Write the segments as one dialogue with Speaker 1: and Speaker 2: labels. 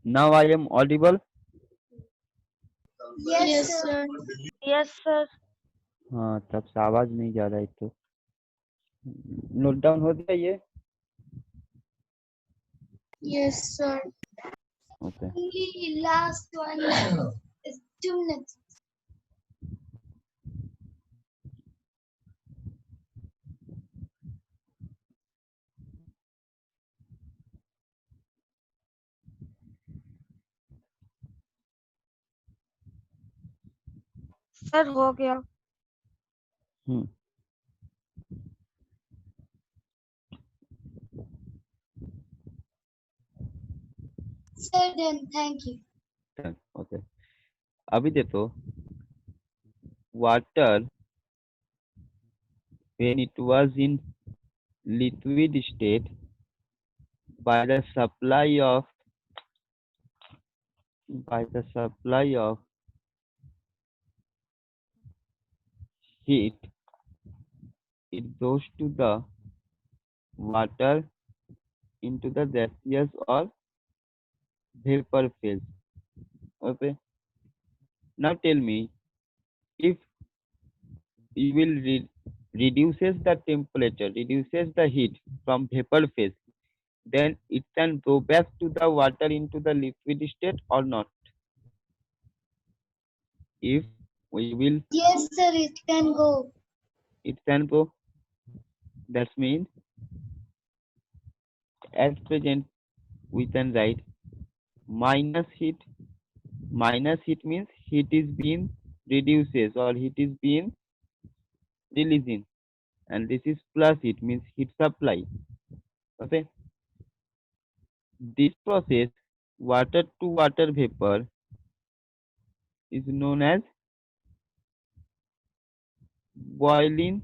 Speaker 1: Now I am audible.
Speaker 2: Yes, sir. Yes, sir.
Speaker 1: हाँ, तब से आवाज नहीं जा रहा है तो नोट डाउन हो गया ये.
Speaker 2: Yes, sir.
Speaker 1: Okay.
Speaker 2: Only last one is 2 minutes. Sir हो गया.
Speaker 1: हम्म.
Speaker 2: Sir, then thank you.
Speaker 1: Okay. अभी देखो, water when it was in liquid state by the supply of heat, it goes to the water into the gaseous or vapor phase. Okay. Now tell me, if you will reduces the temperature, reduces the heat from vapor phase, then it can go back to the water into the liquid state or not. If we will,
Speaker 2: Yes, sir, it can go.
Speaker 1: it can go. That means at present we can write minus heat. Minus heat means heat is being reduces or heat is being releasing, and this is plus heat means heat supply. Okay. This process, water to water vapor, is known as boiling,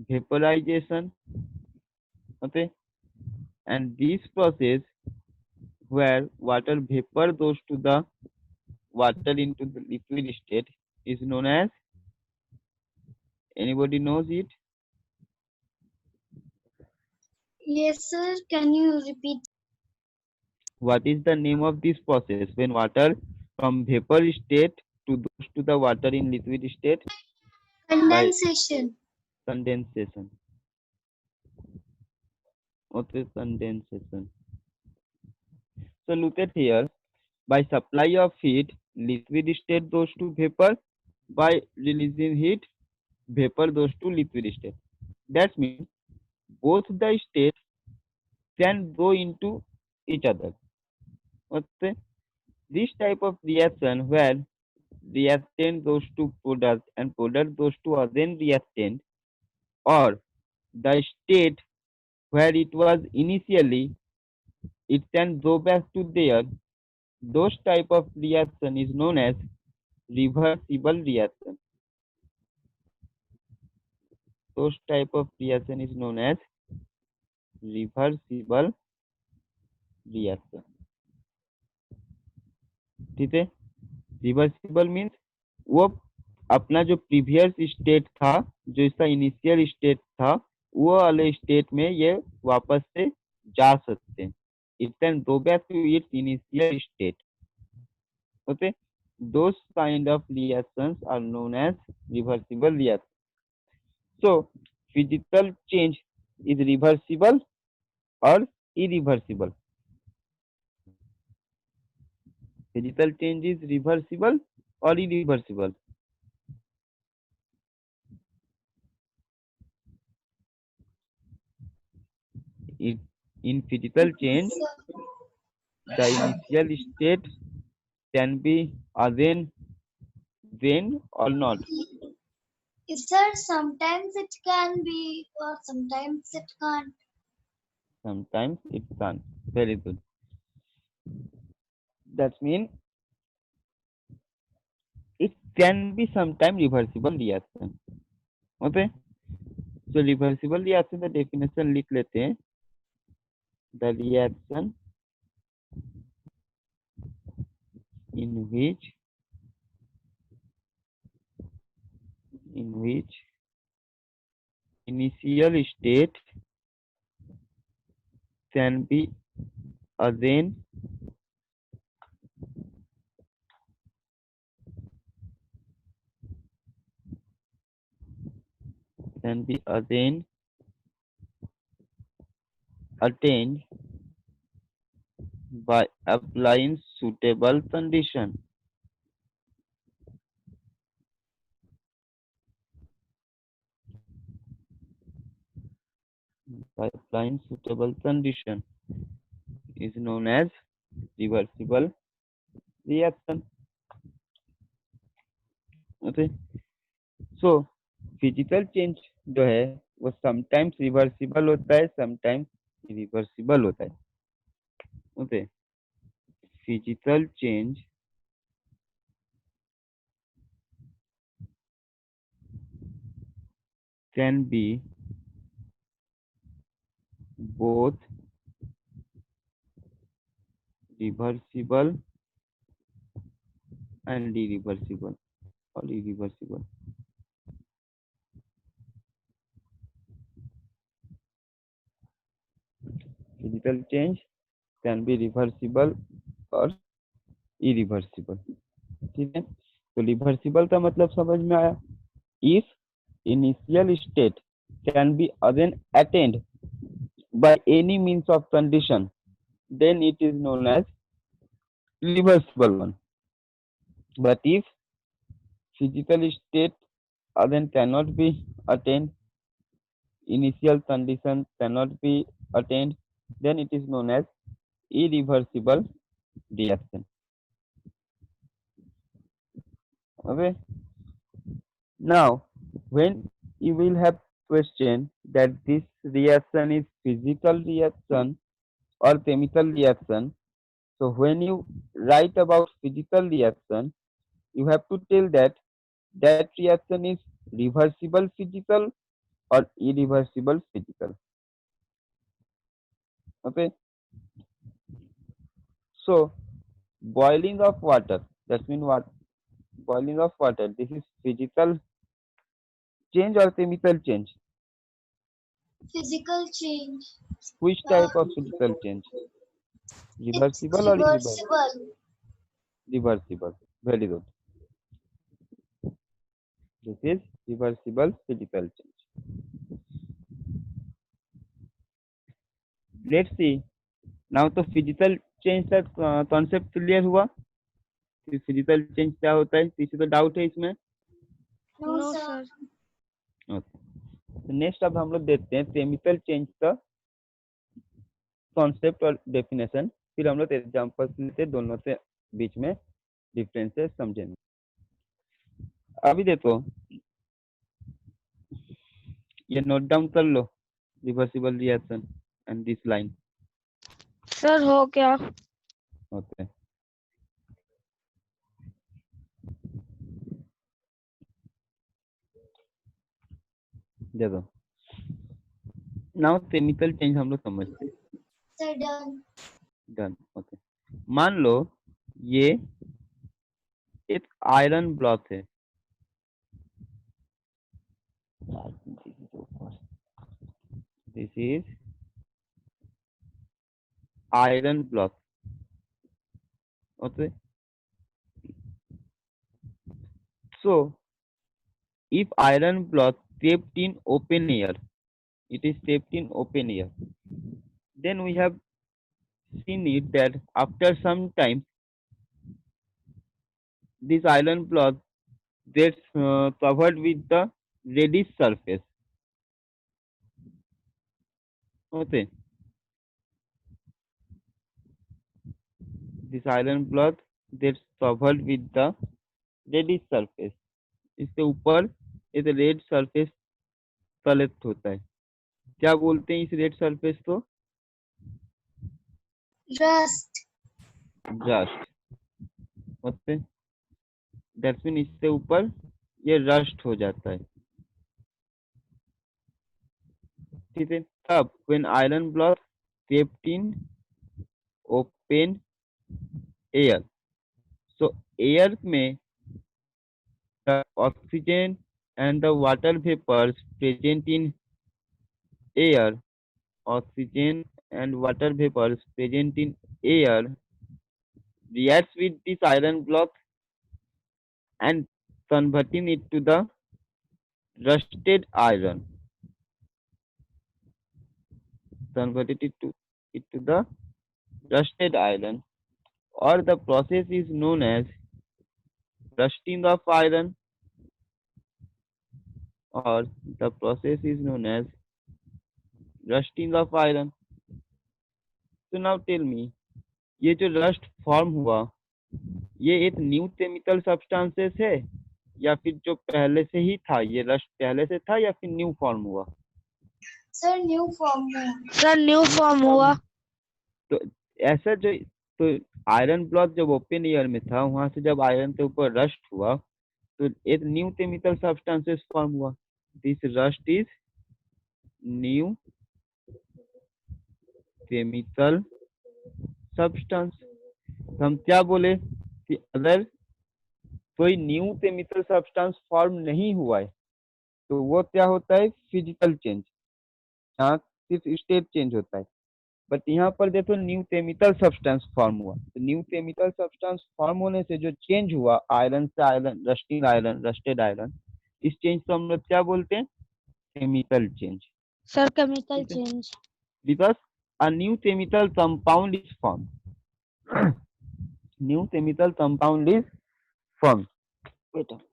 Speaker 1: vaporization. Okay. And this process where water vapor goes to the water into the liquid state is known as, anybody knows it?
Speaker 2: Yes, sir. Can you repeat?
Speaker 1: What is the name of this process when water from vapor state to goes to the water in liquid state? By
Speaker 2: Condensation.
Speaker 1: condensation. What is condensation? So look at here. By supply of heat, liquid state goes to vapor. By releasing heat, vapor goes to liquid state. That means both the states can go into each other. Okay? This type of reaction where reactant goes to product and product goes to other reactant, or the state where it was initially, it can go back to there. Those type of reaction is known as reversible reaction. Those type of reaction is known as reversible reaction. ठीक है. Reversible means वो अपना जो previous state था, जो इसका initial state था, वो वाले स्टेट में ये वापस से जा सकते हैं. It can go back to its initial state. Okay. those kind of reactions are known as reversible reactions. So physical change is reversible or irreversible. Physical change is reversible or irreversible. It, in physical change, the initial state can be then or not.
Speaker 2: Yes, sir, sometimes it can be or sometimes it can't.
Speaker 1: Sometimes it can't. Very good. That means it can be sometime reversible reaction. Okay. So reversible reaction the definition लिख लेते हैं. The reaction in which initial state can be again can be attained by applying suitable condition. By applying suitable condition is known as reversible reaction. Okay. So physical change जो है वो sometimes reversible होता है, sometimes irreversible होता है. Okay. Physical change can be both reversible and irreversible or irreversible. Physical change can be reversible और irreversible. ठीक है. तो रिवर्सिबल का मतलब समझ में आया. If initial state can be again attained by any means of condition, then it is known as reversible one. But if physical state again cannot be attained, initial condition cannot be attained, then it is known as irreversible reaction. Okay. Now, when you will have question that this reaction is physical reaction or chemical reaction, so when you write about physical reaction, you have to tell that that reaction is reversible physical or irreversible physical. Okay. So boiling of water, that means what? Boiling of water, this is physical change or chemical change?
Speaker 2: Physical change.
Speaker 1: Which type of physical change?
Speaker 2: It's
Speaker 1: Reversible or irreversible?
Speaker 2: reversible.
Speaker 1: Reversible. Very good. This is reversible physical change. Let's see. Now तो physical change का concept clear हुआ कि physical change क्या होता है. किसी को doubt है इसमें?
Speaker 2: No, sir.
Speaker 1: ओके. तो नेक्स्ट अब हम लोग देखते हैं केमिकल चेंज का कॉन्सेप्ट और डेफिनेशन. फिर हम लोग एग्जांपल्स लेते दोनों से बीच में डिफरेंसेस समझेंगे. अभी देखो, ये नोट डाउन कर लो reversible reaction and this line.
Speaker 3: Sir हो क्या?
Speaker 1: ओके. देखो, नाउ केमिकल चेंज हम लोग समझते हैं.
Speaker 2: Sir, done.
Speaker 1: डन. ओके. मान लो ये एक आयरन ब्लॉक है. This is iron block. Okay. So if iron block kept in open air, it is kept in open air, then we have seen it that after some time this iron block gets covered with the reddish surface. Okay. This iron block gets covered with the reddish surface. इसके ऊपर एक red surface collect होता है. क्या बोलते हैं इस red surface को?
Speaker 2: Rust.
Speaker 1: Rust. Okay. That's mean इसके ऊपर ये रस्ट हो जाता है. ठीक है. अब when iron block kept in open air, so air में the oxygen and the water vapors present in air, oxygen and water vapors present in air reacts with this iron block and converting it to the rusted iron. converted it to the rusted iron, or the process is known as rusting of iron, or the process is known as rusting of iron. So now tell me, ये जो rust form हुआ, ये एक new chemical substances है या फिर जो पहले से ही था, ये रस्ट पहले से था या फिर न्यू फॉर्म हुआ?
Speaker 2: सर न्यू फॉर्म में।
Speaker 3: सर न्यू फॉर्म हुआ।
Speaker 1: तो ऐसा जो तो आयरन ब्लॉक जब ओपन ईयर में था, वहां से जब आयरन के ऊपर रस्ट हुआ तो एक न्यू केमिकल सब्सटेंसेस फॉर्म हुआ. This rust is new chemical substance. हम क्या बोले कि अगर कोई न्यू केमिकल सब्सटेंस फॉर्म नहीं हुआ है तो वो क्या होता है? Physical change. यहाँ सिर्फ स्टेट चेंज होता है, बट यहाँ पर देखो न्यू केमिकल सब्सटेंस फॉर्म हुआ. तो न्यू केमिकल सब्सटेंस फॉर्म होने से जो चेंज हुआ आयरन से iron, rusting iron, rusted iron, इस चेंज को हम लोग क्या बोलते हैं? Chemical change.
Speaker 3: Sir chemical change.
Speaker 1: Because a new chemical compound is formed. New chemical compound is formed. Wait a minute.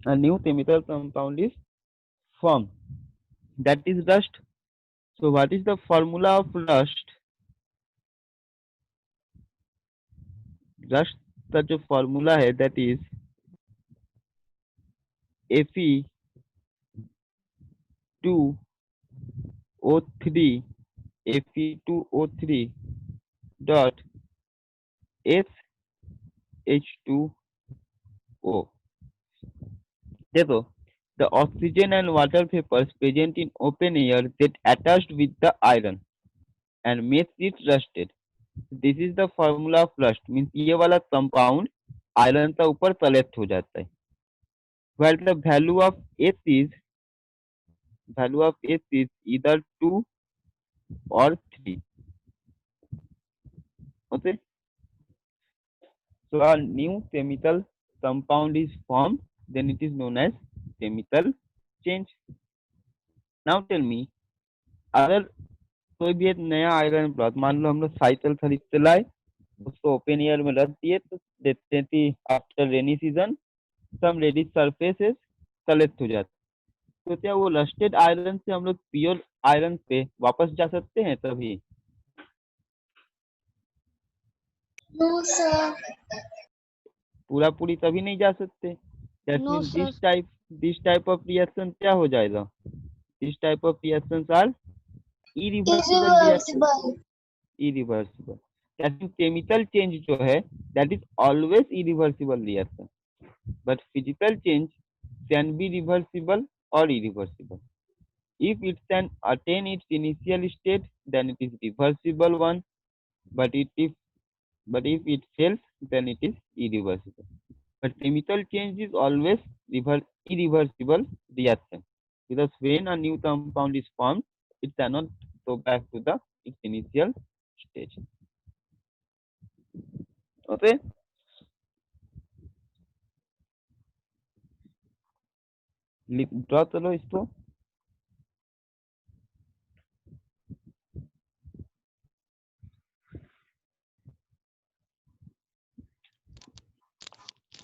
Speaker 1: A new chemical compound is formed. That is rust. So what is the formula of rust? Rust का जो formula है that is Fe2O3 Fe2O3 dot SH2O. देखो, the oxygen and water vapors present in open air get attached with the iron and makes it rusted. This is the formula of rust. Means ये वाला compound iron का ऊपर collect हो जाता है. Where the value of S is either 2 or 3. Okay. So a new chemical compound is formed, then it is known as chemical change. Now tell me, अगर कोई भी एक नया आयरन ब्लॉक, मान लो हम लोग साइकिल खरीद के लाए, उसको ओपन एयर में रख दिए, तो देखते हैं कि आफ्टर रेनी सीजन सम रेडिश सरफेसेस कलेक्ट हो जाते. तो क्या वो रस्टेड आयरन से हम लोग प्योर आयरन पे वापस जा सकते हैं तभी?
Speaker 2: No sir.
Speaker 1: पूरा पूरी तभी नहीं जा सकते. That
Speaker 3: No,
Speaker 1: means
Speaker 3: sir.
Speaker 1: This type of reaction क्या हो जाएगा? This type of reactions are irreversible reaction.
Speaker 2: Irreversible.
Speaker 1: irreversible. That means chemical change जो है that is always irreversible reaction, but physical change can be reversible or irreversible. If it can attain its initial state, then it is reversible one, but if it fails, then it is irreversible. But chemical change is always irreversible reaction, because when a new compound is formed, it cannot go back to its initial stage. Okay. Draw करो इसको.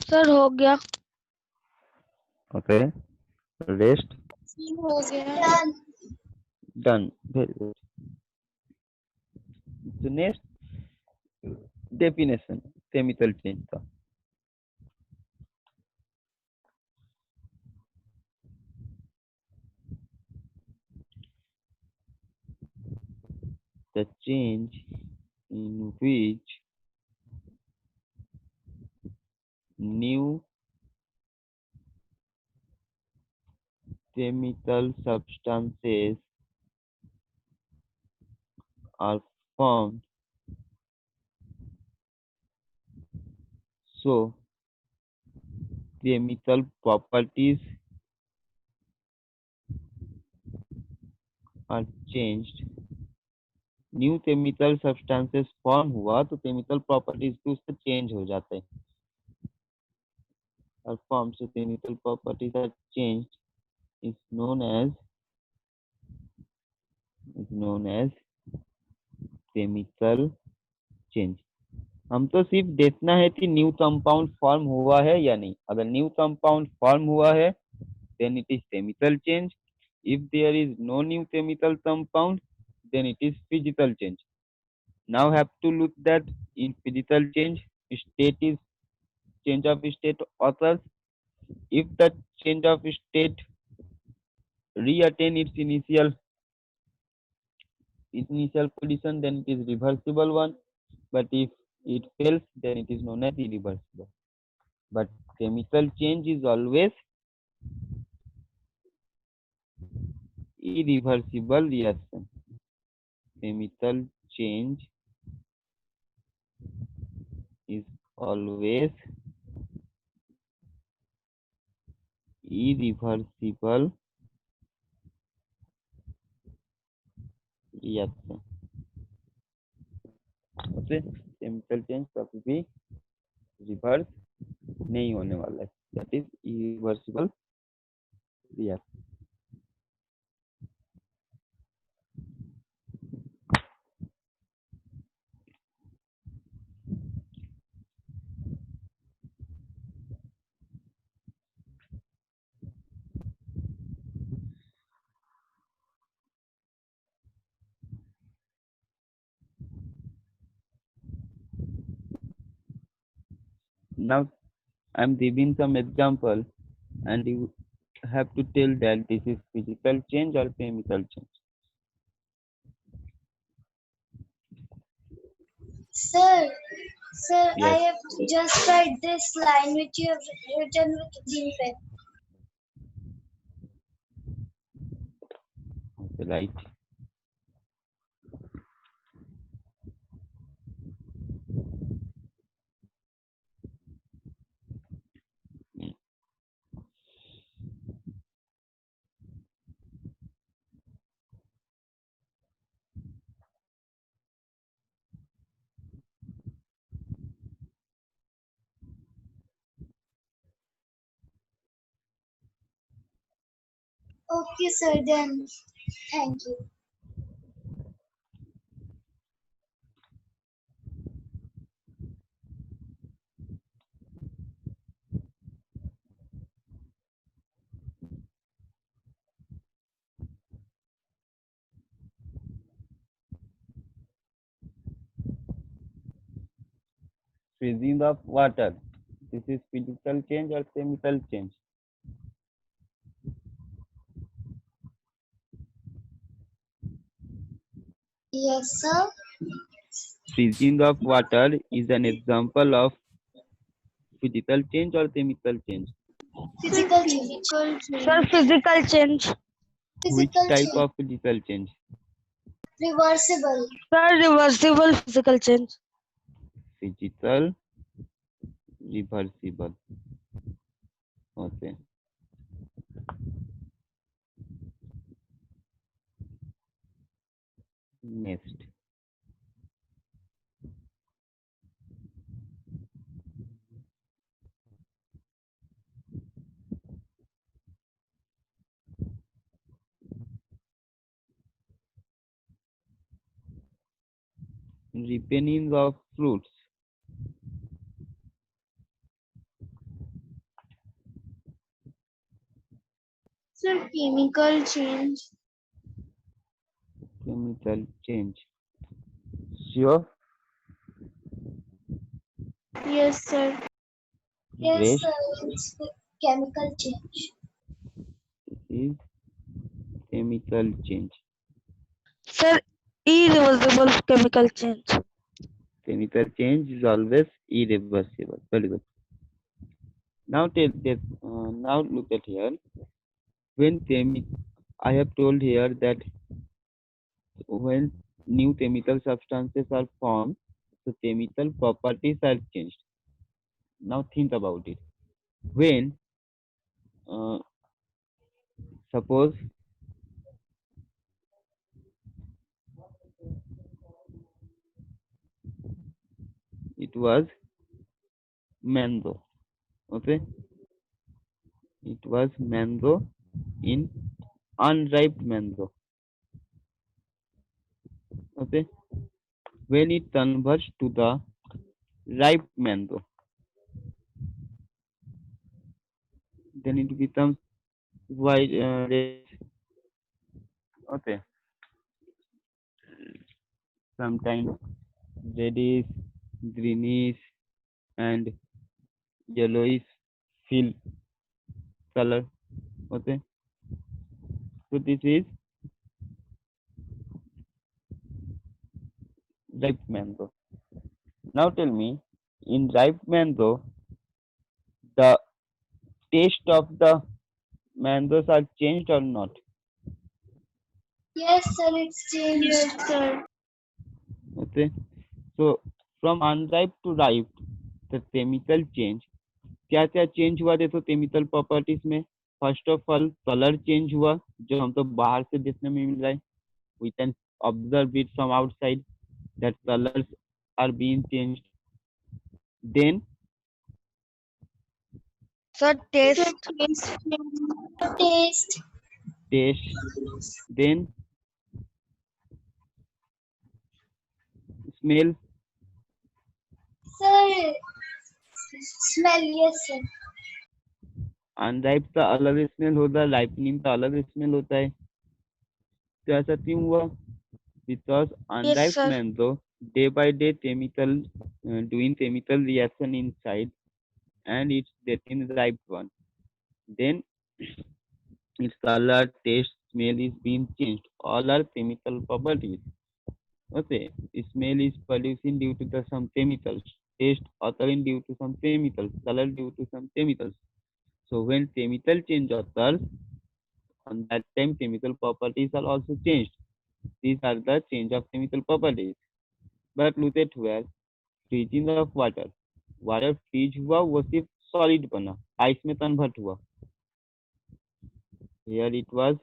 Speaker 3: Sir हो गया।
Speaker 1: Okay. Rest.
Speaker 3: हो गया।
Speaker 1: Done. Very good. So next definition chemical change का. The change in which new chemical substances are formed, so chemical properties are changed. New chemical substances form हुआ तो chemical properties भी उससे change हो जाते हैं. or formed, so chemical properties are changed, is known as chemical change. हम तो सिर्फ देखना है कि न्यू कंपाउंड फॉर्म हुआ है या नहीं. अगर न्यू कंपाउंड फॉर्म हुआ है then it is chemical change. If there is no new chemical compound, then it is physical change. Now have to look that in physical change, state is change of state occurs. If the change of state reattain its initial position, then it is reversible one. But if it fails, then it is known as irreversible. But chemical change is always irreversible reaction. Chemical change is always irreversible reaction. Okay, chemical change कभी भी reverse नहीं होने वाला है, that is irreversible reaction. Now I am giving some example and you have to tell that this is physical change or chemical change.
Speaker 2: Sir, I
Speaker 1: Yes.
Speaker 2: have just write this line which you have written with green pen.
Speaker 1: Okay, right.
Speaker 2: Okay, sir, then thank you.
Speaker 1: Freezing of water, this is physical change or chemical change?
Speaker 2: Yes, sir.
Speaker 1: Freezing of water is an example of physical change or chemical change?
Speaker 2: Physical change.
Speaker 3: Sir, physical change.
Speaker 1: Which
Speaker 2: Physical
Speaker 1: type
Speaker 2: change.
Speaker 1: of physical change?
Speaker 2: Reversible.
Speaker 3: Sir, reversible physical change.
Speaker 1: Physical reversible. Okay. Next. Ripening of fruits.
Speaker 3: Sir, chemical change.
Speaker 1: Chemical change. Sure.
Speaker 3: Yes, sir.
Speaker 2: Yes,
Speaker 1: Rest
Speaker 2: sir. It's chemical change.
Speaker 1: is chemical change.
Speaker 3: Sir, irreversible chemical change.
Speaker 1: Chemical change is always irreversible. Very good. Now now look at here. When I have told here that when new chemical substances are formed, the chemical properties are changed. Now think about it. When uh, suppose it was mango, okay, It was mango in unripe mango. Okay. When it converts to the ripe mango, then it becomes white, red. Okay. Sometimes reddish, greenish, and yellowish feel color. Okay. So this is ripe mango. Now tell me, in ripe mango, the taste of the mangoes are changed or not?
Speaker 2: Yes, sir, it's changed.
Speaker 3: Yes, sir.
Speaker 1: Okay. So from unripe to ripe, the chemical change. क्या क्या change हुआ देखो chemical properties में. First of all colour change हुआ, जो हम तो बाहर से देखने में मिल रहा है. We can observe it from outside that colours are being changed. Then
Speaker 3: Sir, taste.
Speaker 2: Taste.
Speaker 1: Taste. Then smell.
Speaker 2: Sir, smell. Yes, sir.
Speaker 1: Unripe का अलग स्मेल होता है, राइपनिंग का अलग स्मेल होता है. तो ऐसा क्यों हुआ? Because
Speaker 3: Yes,
Speaker 1: unripe
Speaker 3: sir.
Speaker 1: Mango day by day chemical doing chemical reaction inside and it's getting ripe one. Then its color, taste, smell is being changed. All are chemical properties. Okay, smell is producing due to the some chemicals. Taste occurring due to some chemicals. Color due to some chemicals. So when chemical change occurs, on that time chemical properties are also changed. These are the change of chemical properties. But look at where freezing of water. Water freeze हुआ, वो सिर्फ solid बना, ice में convert हुआ. Here it was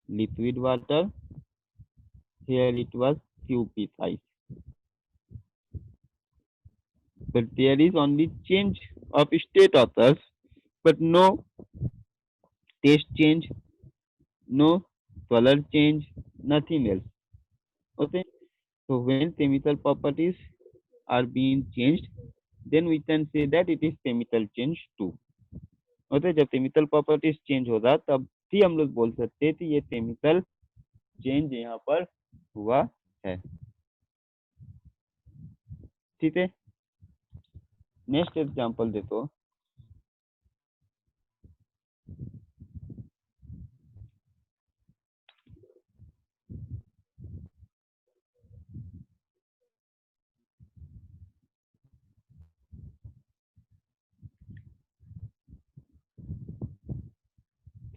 Speaker 1: liquid water. Here it was cube ice. But there is only change of state occurs, but no taste change, no color change, nothing else. Okay. So when chemical properties are being changed, then we can say that it is chemical change too. Okay. जब chemical properties change होगा तब भी हम लोग बोल सकते हैं कि ये केमिकल चेंज यहाँ पर हुआ है. ठीक है. नेक्स्ट एग्जांपल देखो.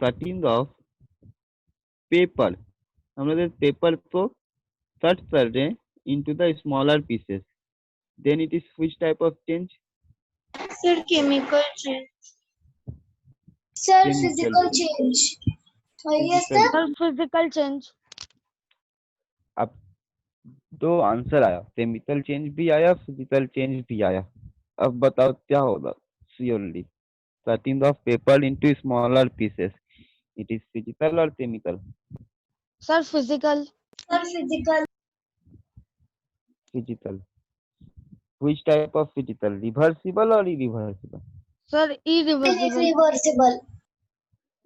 Speaker 1: Cutting of paper. हम लोग पेपर को कट कर रहे हैं into the smaller pieces. Then it is which type of change?
Speaker 3: Sir, chemical change.
Speaker 2: Sir,
Speaker 1: Chemical
Speaker 2: physical change. Yes,
Speaker 1: Physical.
Speaker 2: sir.
Speaker 3: Sir, physical change.
Speaker 1: अब दो answer आया, केमिकल चेंज भी आया, फिजिकल चेंज भी आया. अब बताओ क्या होगा. Surely cutting of paper into smaller pieces. It is physical or chemical?
Speaker 3: Sir, physical.
Speaker 2: Sir, physical.
Speaker 1: Physical. Which type of physical? Reversible or irreversible?
Speaker 3: Sir, irreversible.
Speaker 2: Irreversible.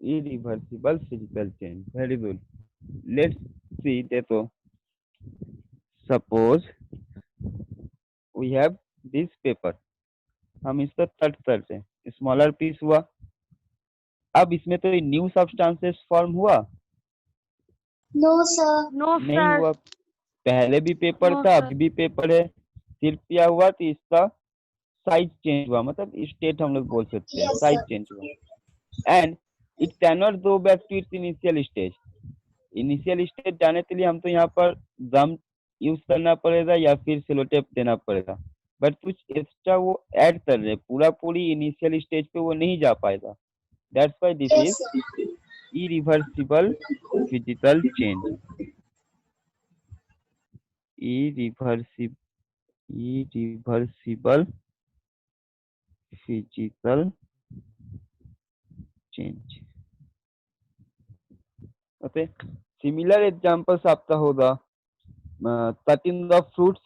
Speaker 1: Irreversible physical change. Very good. Let's see देखो. Suppose we have this paper. हम इसको cut करते हैं, smaller piece हुआ. अब इसमें तो new substances form हुआ?
Speaker 2: No, sir.
Speaker 3: No,
Speaker 1: नहीं
Speaker 3: sir.
Speaker 1: हुआ. पहले भी पेपर
Speaker 3: No,
Speaker 1: था,
Speaker 3: sir.
Speaker 1: अभी भी पेपर है. सिर्फ क्या हुआ कि इसका साइज चेंज हुआ, मतलब स्टेट हम लोग बोल सकते हैं,
Speaker 2: Yes,
Speaker 1: साइज
Speaker 2: sir.
Speaker 1: चेंज हुआ. And it can not go back to its initial stage. Initial stage जाने के लिए हम तो यहाँ पर गम यूज करना पड़ेगा या फिर सेलोटेप देना पड़ेगा. बट कुछ एक्स्ट्रा वो ऐड कर रहे हैं, पूरा पूरी इनिशियल स्टेज पे वो नहीं जा पाएगा. That's why this
Speaker 2: Yes,
Speaker 1: is
Speaker 2: sir.
Speaker 1: irreversible physical change. Irreversible physical change. Okay, similar examples आपका होगा 13 of fruits.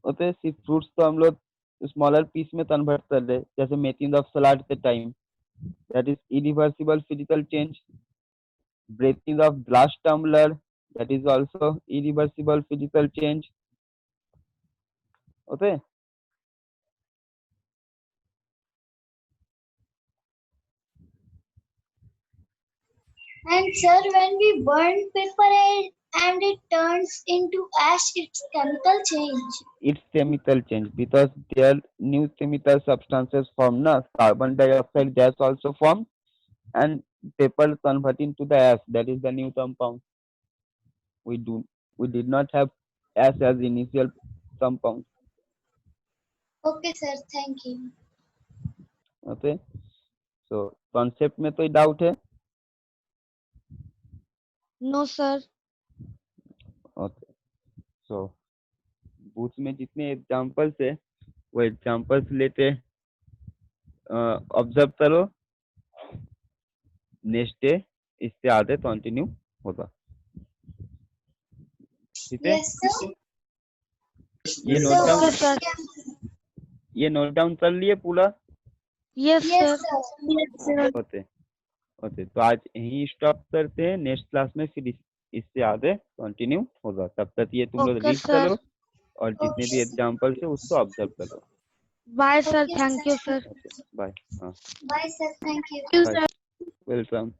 Speaker 1: ओके, सिर्फ फ्रूट्स तो हम लोग स्मॉलर पीस में कन्वर्ट कर रहे, जैसे मेकिंग ऑफ सलाड के time, that is irreversible physical change. Breaking of glass tumbler, that is also irreversible physical change. Okay,
Speaker 2: And sir, when we burn paper and it turns into ash, it's chemical change.
Speaker 1: it's chemical change because there new chemical substances form, na, carbon dioxide gas also form, and paper converting to the ash, that is the new compound. We did not have ash as initial compound.
Speaker 2: Okay, sir. Thank you.
Speaker 1: Okay, so concept में कोई doubt है?
Speaker 3: No, sir.
Speaker 1: Okay, so book में जितने examples है वो examples लेते observe करो, next day इससे आगे कंटिन्यू होगा. ठीक है,
Speaker 2: Yes, sir.
Speaker 1: ये
Speaker 2: So,
Speaker 1: note down,
Speaker 3: Okay, sir.
Speaker 1: ये नोट डाउन कर लिए पूरा?
Speaker 3: Yes,
Speaker 2: yes,
Speaker 3: sir.
Speaker 2: sir. Yes, sir.
Speaker 1: Okay okay, तो आज यहीं स्टॉप करते हैं, नेक्स्ट क्लास में फिर इससे आगे कंटिन्यू होगा. तब तक ये तुम लोग
Speaker 3: Okay,
Speaker 1: रीड
Speaker 3: sir.
Speaker 1: करो और जितने भी एग्जांपल्स है उसको ऑब्जर्व करो.
Speaker 3: Bye, sir.
Speaker 2: Okay,
Speaker 3: Thank you, sir.
Speaker 1: Okay, bye. हाँ,
Speaker 2: Bye, sir. Thank you.
Speaker 1: Bye, welcome.